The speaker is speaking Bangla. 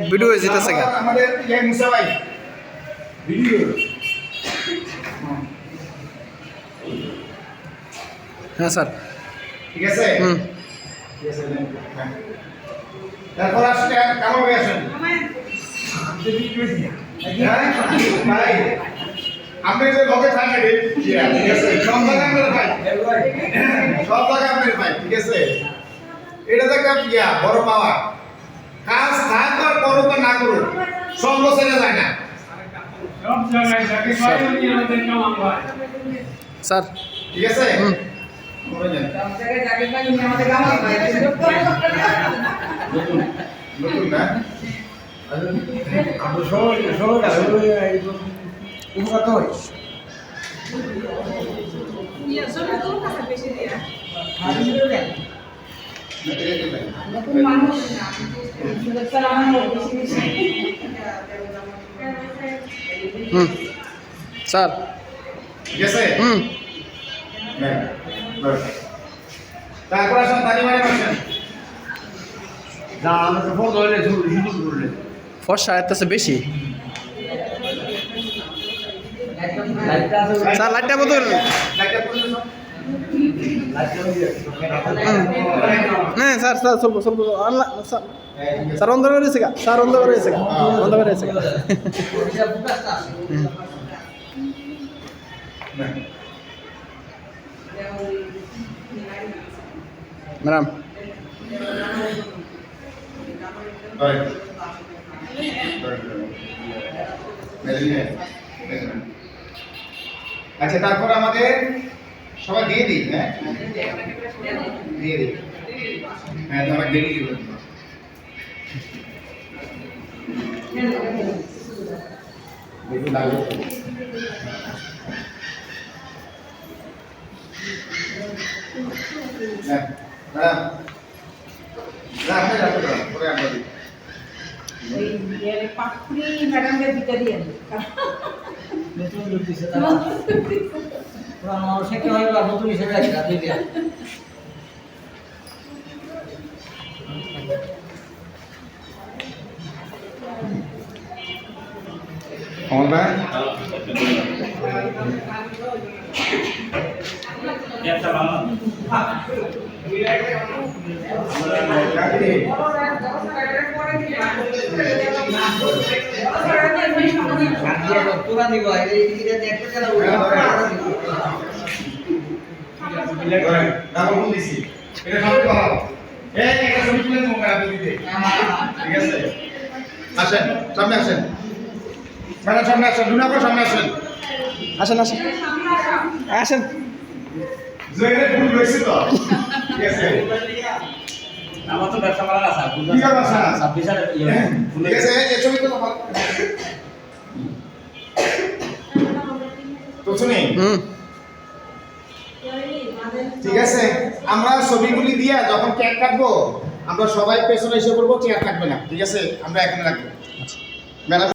ভিডিও যেতেছে গা আমাদের ইয়ে মুসা ভাই ভিডিও হ্যাঁ স্যার ঠিক আছে ঠিক আছে তারপর আসলে কেমন হয়ে আসেন ভাই আপনি যে লগে থাকেন ঠিক আছে সব জায়গায় আপনার ভাই সব জায়গায় আপনার ভাই ঠিক আছে এটা তো একটা বড় পাওয়া কাজ থাক আর করো তো না করো সব বছরে যায় না সব জায়গায় যাকে পাই উনি আমাদের কাম হয় স্যার ঠিক আছে করে দেন সব জায়গায় যাকে পাই উনি আমাদের কাম হয় নতুন না আমরা সবাই উপকার তো হয় নতুন মানুষ না সুরক্ষা আমার বেশি বেশি স্যার ঠিক আছে হ্যাঁ তারপর আসেন তালি মারি বসেন যা আমরা তো ফোন ধরলে শুধু করলে ফর্সা এত বেশি স্যার লাইটটা বদল লাইটটা পুরো হ্যাঁ স্যার স্যার চলবো চলবো স্যার অন্ধকার হয়েছে গা স্যার অন্ধকার হয়েছে গা অন্ধকার হয়েছে গা ম্যাডাম আচ্ছা তারপর আমাদের সবাই দিয়ে দিই হ্যাঁ দিয়ে দিই হ্যাঁ তো আমার দেরি হবে দেখুন লাগবে হ্যাঁ ম্যাডাম রাখতে রাখতে পরে আমরা দিই ওই এর পাখরি ম্যাডামকে দিতে দিয়ে নতুন লোক দিছে তারা পুরানো মানুষে কেউ হয় বা নতুন হিসেবে একটা দিয়ে দেয় আমরা একটা ভালো পুরা দিব এইটা দেখতে গেলে ডাবল ফোন দিছি এটা সব ভালো এই একটা ছবি তুলে দেবো আপনি দিতে ঠিক আছে আসেন সামনে আসেন ম্যাডাম সামনে আসেন দুনাপুর সামনে আসেন আসেন আসেন আসেন জয়ের ভুল হয়েছে তো ঠিক আছে আমার তো ব্যবসা করার আছে ঠিক আছে স্যার 26 এর ঠিক আছে এই ছবি তো ভালো তো শুনি ঠিক আছে আমরা ছবিগুলি দিয়া যখন কেক কাটবো আমরা সবাই পেছনে এসে বলবো চেয়ার কাটবে না ঠিক আছে আমরা এখানে রাখবো ম্যাডাম